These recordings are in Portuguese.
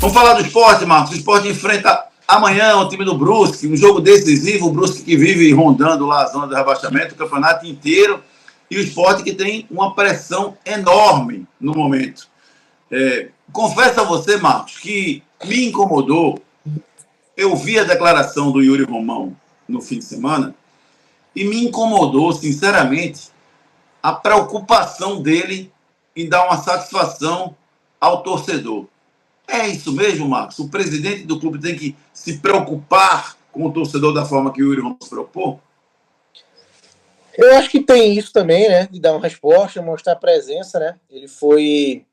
Vamos falar do Sport, Marcos. O Sport enfrenta amanhã o time do Brusque, um jogo decisivo, o Brusque que vive rondando lá a zona do rebaixamento, o campeonato inteiro, e o Sport que tem uma pressão enorme no momento. Confesso a você, Marcos, que me incomodou. Eu vi a declaração do Yuri Romão no fim de semana e me incomodou, sinceramente, a preocupação dele em dar uma satisfação ao torcedor. É isso mesmo, Marcos? O presidente do clube tem que se preocupar com o torcedor da forma que o Yuri Romão se preocupou? Eu acho que tem isso também, né? De dar uma resposta, mostrar presença, né? Ele foi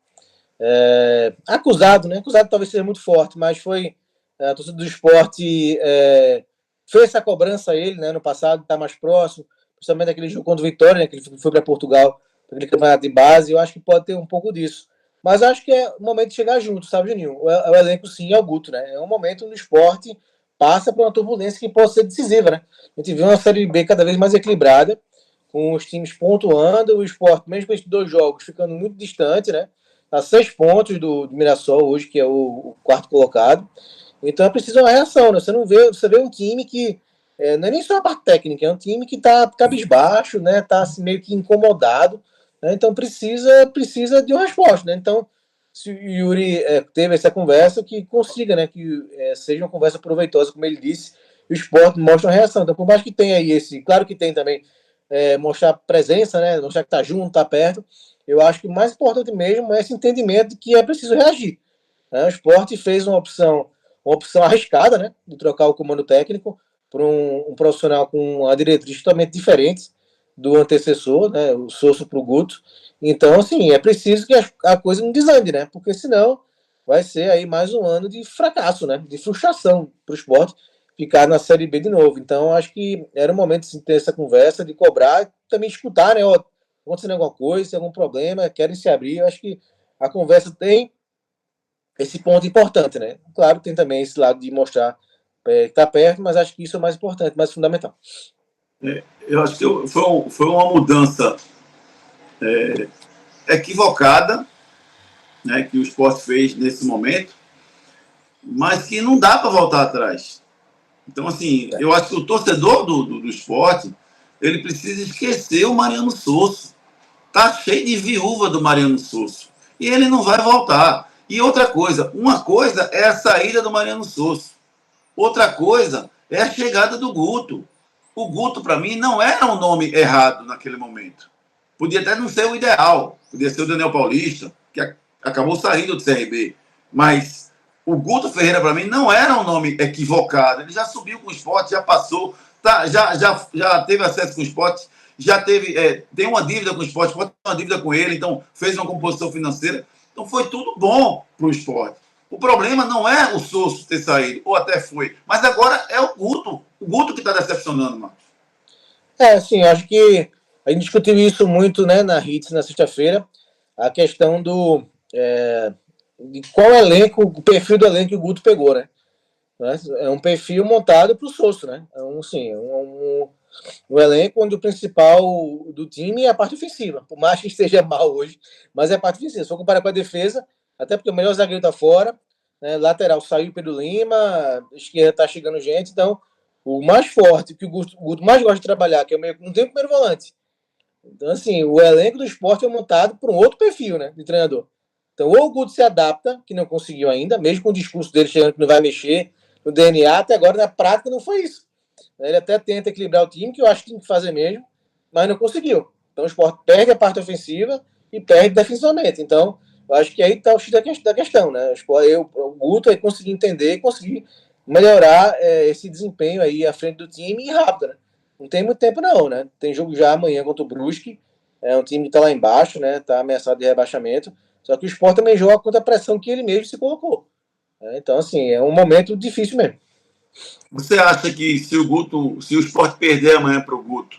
acusado, né? Acusado talvez seja muito forte, mas foi a torcida do Sport fez essa cobrança a ele, né? No passado, está mais próximo, principalmente daquele jogo contra o Vitória, né? Que ele foi para Portugal, para aquele campeonato de base. Eu acho que pode ter um pouco disso. Mas acho que é o momento de chegar junto, sabe, Juninho? O elenco, sim, é o Guto, né? É um momento no esporte passa por uma turbulência que pode ser decisiva, né? A gente vê uma Série B cada vez mais equilibrada, com os times pontuando, o Sport, mesmo com esses 2 jogos, ficando muito distante, né? A 6 pontos do Mirassol hoje, que é o quarto colocado. Então é preciso uma reação, né? Você vê um time que não é nem só a parte técnica, é um time que está cabisbaixo, né? Tá assim, meio que incomodado, né? Então precisa de uma resposta, né? Então, se o Yuri teve essa conversa, que consiga, né? Que seja uma conversa proveitosa, como ele disse, o Sport mostra uma reação. Então, por mais que tenha aí claro que tem também mostrar presença, né? Mostrar que está junto, está perto. Eu acho que o mais importante mesmo é esse entendimento de que é preciso reagir. Né? O Sport fez uma opção arriscada, né? De trocar o comando técnico por um profissional com uma diretriz totalmente diferente do antecessor, né? O Sousa para o Guto. Então, assim, é preciso que a coisa não desande, né? Porque senão vai ser aí mais um ano de fracasso, né? De frustração para o Sport ficar na Série B de novo. Então, acho que era o momento de ter essa conversa, de cobrar, também escutar, né? Ó, acontecendo alguma coisa, tem algum problema, querem se abrir. Eu acho que a conversa tem esse ponto importante, né? Claro, tem também esse lado de mostrar que está perto, mas acho que isso é o mais importante, mais fundamental. Eu acho que foi uma mudança equivocada, né, que o Sport fez nesse momento, mas que não dá para voltar atrás. Então, assim, eu acho que o torcedor do Sport, ele precisa esquecer o Mariano Souza. Tá cheio de viúva do Mariano Souza. E ele não vai voltar. E outra coisa, uma coisa é a saída do Mariano Souza. Outra coisa é a chegada do Guto. O Guto, para mim, não era um nome errado naquele momento. Podia até não ser o ideal. Podia ser o Daniel Paulista, que acabou saindo do CRB. Mas o Guto Ferreira, para mim, não era um nome equivocado. Ele já subiu com o Sport, já passou, já teve acesso com o Sport, já teve, tem uma dívida com o Sport, pode ter uma dívida com ele, então fez uma composição financeira. Então foi tudo bom para o Sport. O problema não é o Souza ter saído, ou até foi, mas agora é o Guto que está decepcionando, mano. Sim, acho que a gente discutiu isso muito, né, na Hits na sexta-feira, a questão de qual elenco, o perfil do elenco que o Guto pegou, né? É um perfil montado para o Souza, né? É um elenco onde o principal do time é a parte ofensiva, por mais que esteja mal hoje, mas é a parte ofensiva. Se for comparar com a defesa, até porque o melhor zagueiro está fora, né? Lateral saiu Pedro Lima, esquerda está chegando gente, então o mais forte, que o Guto mais gosta de trabalhar, que é o meio, não tem o primeiro volante. Então, assim, o elenco do Sport é montado por um outro perfil, né, de treinador. Então, ou o Guto se adapta, que não conseguiu ainda, mesmo com o discurso dele chegando que não vai mexer no DNA, até agora na prática não foi isso. Ele até tenta equilibrar o time, que eu acho que tem que fazer mesmo, mas não conseguiu. Então o Sport perde a parte ofensiva e perde defensivamente. Então, eu acho que aí está o X da questão, né? O Guto aí conseguir entender e conseguir melhorar esse desempenho aí à frente do time e rápido, né? Não tem muito tempo não, né? Tem jogo já amanhã contra o Brusque, é um time que está lá embaixo, né? Está ameaçado de rebaixamento, só que o Sport também joga contra a pressão que ele mesmo se colocou. Então, assim, é um momento difícil mesmo. Você acha que se o Sport perder amanhã para o Guto,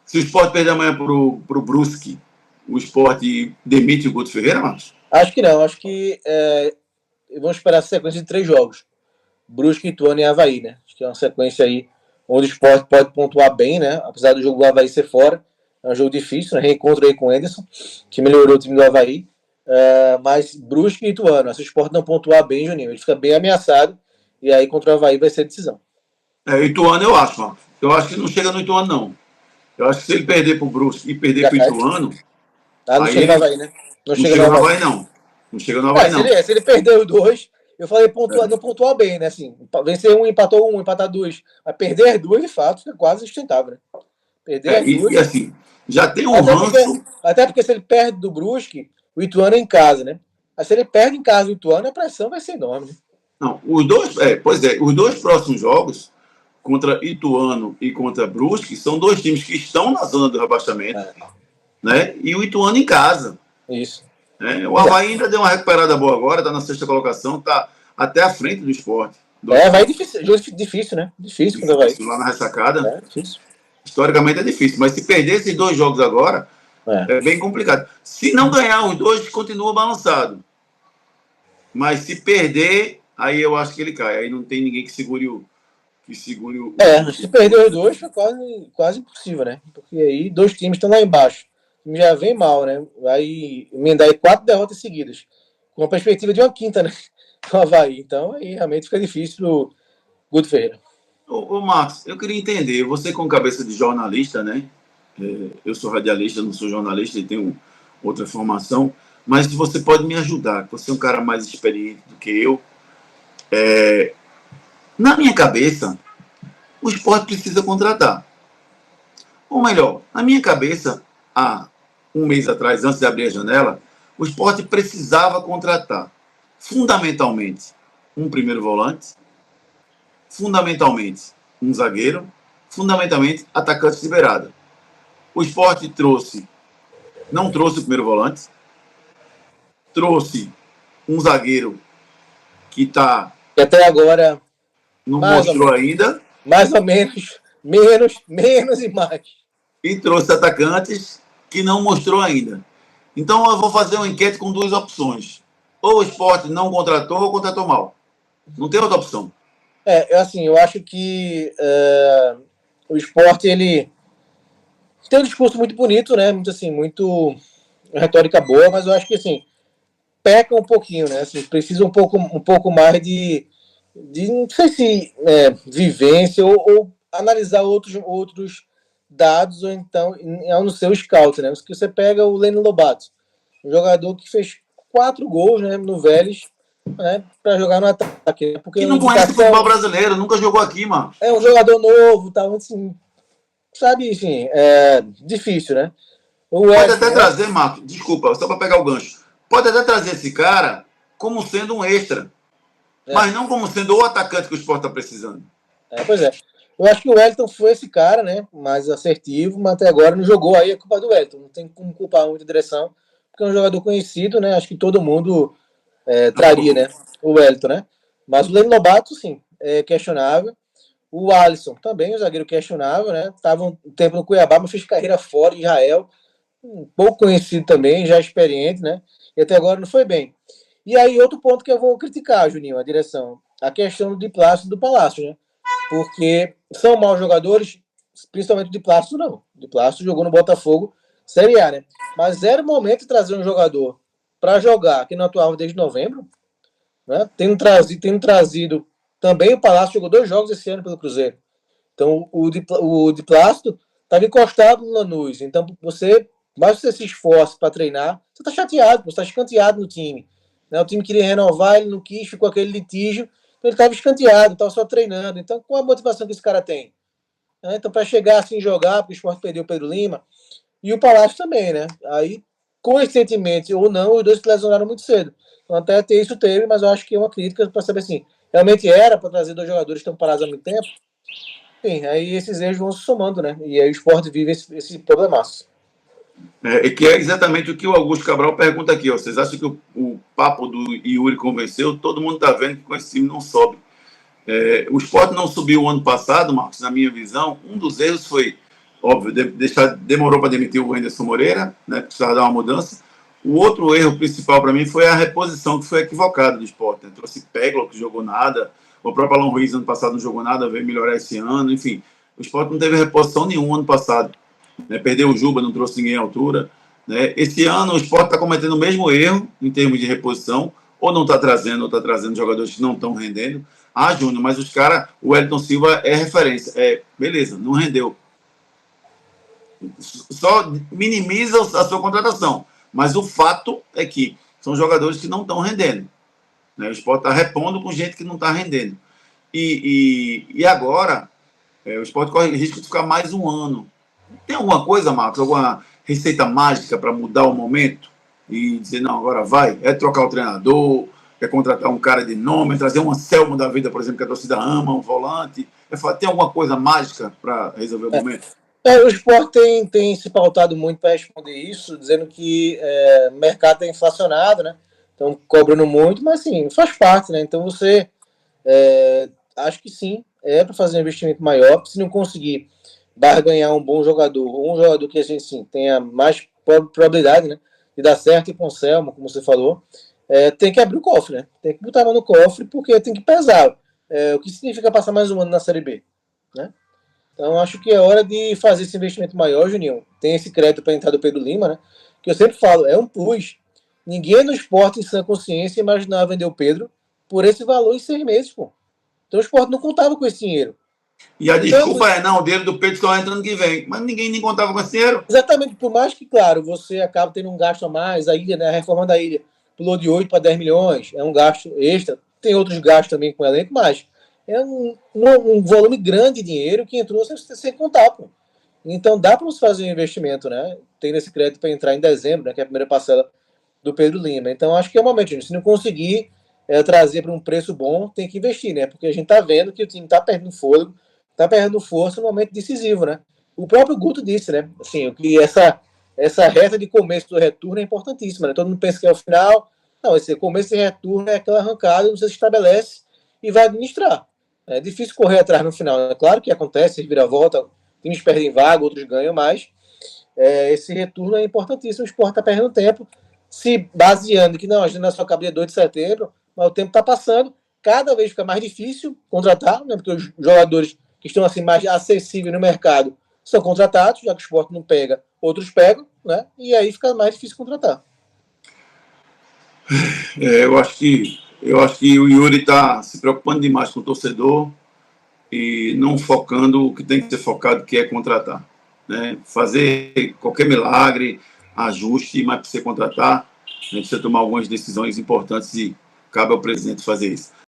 se o Sport perder amanhã para o Brusque, o Sport demite o Guto Ferreira, Marcos? Acho que não, acho que vamos esperar a sequência de 3 jogos. Brusque, Ituano e Avaí, né? Acho que é uma sequência aí onde o Sport pode pontuar bem, né? Apesar do jogo do Avaí ser fora, é um jogo difícil, né? Reencontro aí com o Anderson, que melhorou o time do Avaí. mas Brusque e Ituano. Se o Sport não pontuar bem, Juninho, ele fica bem ameaçado. E aí contra o Avaí vai ser decisão. Ituano eu acho, Marcos. Eu acho que não chega no Ituano, não. Eu acho que se ele perder pro Brusque e perder pro Ituano, não aí chega ele no Avaí, né? não chega no Avaí, não. Não chega no Avaí, não. Se ele perder os dois, eu falei não pontuar bem, né? Assim, vencer empatou empatar dois. Mas perder as duas, de fato, fica quase sustentável, né? Perder as duas. E assim, já tem um ranço. Até porque se ele perde do Brusque, o Ituano é em casa, né? Mas se ele perde em casa o Ituano, a pressão vai ser enorme, né? Não, os dois próximos jogos, contra Ituano e contra Brusque, são dois times que estão na zona do rebaixamento, né? E o Ituano em casa. Isso. Né? O Avaí ainda deu uma recuperada boa agora, está na sexta colocação, está até à frente do Sport. Vai difícil, né? Difícil quando vai. Lá na ressacada. Difícil. Historicamente é difícil, mas se perder esses dois jogos agora, é bem complicado. Se não ganhar os dois, continua balançado. Mas se perder, aí eu acho que ele cai. Aí não tem ninguém que segure o. Se perder os dois, foi quase impossível, né? Porque aí dois times estão lá embaixo. O time já vem mal, né? Vai emendar aí 4 derrotas seguidas. Com a perspectiva de uma quinta, né? O Avaí. Então aí realmente fica difícil pro Guto Ferreira. Ô Marcos, eu queria entender, você com cabeça de jornalista, né? Eu sou radialista, não sou jornalista e tenho outra formação, mas você pode me ajudar, você é um cara mais experiente do que eu. Na minha cabeça, o Sport precisa contratar. Ou melhor, na minha cabeça, há um mês atrás, antes de abrir a janela, o Sport precisava contratar, fundamentalmente, um primeiro volante, fundamentalmente, um zagueiro, fundamentalmente, atacantes de beirada. O Sport não trouxe o primeiro volante, trouxe um zagueiro que está... E até agora... Não mostrou ainda. Mais ou menos, menos e mais. E trouxe atacantes que não mostrou ainda. Então eu vou fazer uma enquete com 2 opções. Ou o Sport não contratou ou contratou mal. Não tem outra opção. Eu acho que o Sport, ele tem um discurso muito bonito, né? Muito retórica boa, mas eu acho que, assim, peca um pouquinho, né? Assim, precisa um pouco mais de não sei se vivência ou analisar outros dados, ou então no seu scout, né? Porque você pega o Leno Lobato, um jogador que fez 4 gols, né, no Vélez, né, para jogar no ataque. Né? Porque que não conhece o futebol brasileiro, nunca jogou aqui, mano. É um jogador novo, tá, assim, sabe, enfim, difícil, né? Pode até trazer, Marco, desculpa, só para pegar o gancho. Pode até trazer esse cara como sendo um extra. Mas não como sendo o atacante que o Sport está precisando. Pois é. Eu acho que o Wellington foi esse cara, né? Mais assertivo, mas até agora não jogou. Aí é culpa do Wellington. Não tem como culpar muito a direção, porque é um jogador conhecido, né? Acho que todo mundo traria, né? O Wellington, né? Mas o Leno Lobato, sim, é questionável. O Alisson também, o zagueiro questionável, né? Estava um tempo no Cuiabá, mas fez carreira fora em Israel. Um pouco conhecido também, já experiente, né? E até agora não foi bem. E aí, outro ponto que eu vou criticar, Juninho, a direção, a questão do Diplácido do Palácio, né? Porque são maus jogadores, principalmente o Diplácido não. O Diplácido jogou no Botafogo Série A, né? Mas era o momento de trazer um jogador para jogar, que não atuava desde novembro, né? Tendo trazido também o Palácio, jogou 2 jogos esse ano pelo Cruzeiro. Então, o Diplácido estava encostado no Lanús. Então, mais você se esforça para treinar, você está chateado, você está escanteado no time. Né? O time queria renovar, ele não quis, ficou aquele litígio. Então ele estava escanteado, estava só treinando. Então, qual a motivação que esse cara tem? Né? Então, para chegar assim jogar, porque o Sport perdeu o Pedro Lima, e o Palácio também, né? Aí, coincidentemente ou não, os dois se lesionaram muito cedo. Então, até ter isso teve, mas eu acho que é uma crítica para saber assim, realmente era para trazer 2 jogadores que estão parados há muito tempo. Enfim, aí esses erros vão se somando, né? E aí o Sport vive esse problemaço. Que é exatamente o que o Augusto Cabral pergunta aqui. Ó. Vocês acham que o papo do Yuri convenceu? Todo mundo está vendo que com esse time não sobe. O Sport não subiu o ano passado, Marcos, na minha visão. Um dos erros foi, óbvio, demorou para demitir o Anderson Moreira, né, precisava dar uma mudança. O outro erro principal para mim foi a reposição, que foi equivocada do Sport. Né? Trouxe Peglo, que jogou nada. O próprio Alan Ruiz, ano passado, não jogou nada, veio melhorar esse ano. Enfim, o Sport não teve reposição nenhuma ano passado. Né? Perdeu o Juba, não trouxe ninguém à altura. Né? Esse ano o Sport está cometendo o mesmo erro em termos de reposição, ou não está trazendo, ou está trazendo jogadores que não estão rendendo. Ah, Júnior, mas os caras, o Wellington Silva é referência. Beleza, não rendeu. Só minimiza a sua contratação. Mas o fato é que são jogadores que não estão rendendo. Né? O Sport está repondo com gente que não está rendendo. E agora, o Sport corre o risco de ficar mais um ano. Tem alguma coisa, Marcos? Alguma receita mágica para mudar o momento? E dizer, não, agora vai? É trocar o treinador, é contratar um cara de nome, é trazer um Anselmo da vida, por exemplo, que a torcida ama, um volante. Tem alguma coisa mágica para resolver o momento? O Sport tem se pautado muito para responder isso, dizendo que o mercado é inflacionado, né? Então, cobrando muito, mas assim, faz parte, né? Então, você acho que sim, para fazer um investimento maior. Se não conseguir barganhar um bom jogador, ou um jogador que a gente sim, tenha mais probabilidade, né, de dar certo, e com o Selma, como você falou, tem que abrir o cofre, né? Tem que botar a mão no cofre, porque tem que pesar. O que significa passar mais um ano na Série B, né? Então, acho que é hora de fazer esse investimento maior, Juninho. Tem esse crédito para entrar do Pedro Lima, né? Que eu sempre falo, é um plus. Ninguém no esporte, em sã consciência, imaginava vender o Pedro por esse valor em 6 meses, pô. Então, o esporte não contava com esse dinheiro. E a Então, desculpa não, o dinheiro do Pedro só entra ano que vem. Mas ninguém nem contava com esse dinheiro. exatamente, por mais que, claro, você acaba tendo um gasto a mais, a ilha, né, a reforma da ilha pulou de 8 para 10 milhões, é um gasto extra. Tem outros gastos também com o elenco, mas é um volume grande de dinheiro que entrou sem contar, pô. Então dá para você fazer um investimento, né? Tem esse crédito para entrar em dezembro, né, que é a primeira parcela do Pedro Lima. Então acho que é o momento, gente. Se não conseguir trazer para um preço bom, tem que investir, né? Porque a gente está vendo que o time está perdendo fôlego, está perdendo força no momento decisivo, né? O próprio Guto disse, né? Assim, que essa reta de começo do retorno é importantíssima, né? Todo mundo pensa que é o final. Não, esse começo de retorno é aquela arrancada, você se estabelece e vai administrar. É difícil correr atrás no final. É claro que acontece, vira volta, times perdem vaga, outros ganham, mas esse retorno é importantíssimo. O Sport está perdendo tempo, se baseando que não, a gente não é só acaba dia 2 de setembro, mas o tempo está passando, cada vez fica mais difícil contratar, né, porque os jogadores que estão assim mais acessíveis no mercado são contratados, já que o Sport não pega, outros pegam, né, e aí fica mais difícil contratar. Eu acho que o Yuri está se preocupando demais com o torcedor e não focando o que tem que ser focado, que é contratar. Né? Fazer qualquer milagre, ajuste, mas precisa contratar, a gente precisa tomar algumas decisões importantes e cabe ao presidente fazer isso.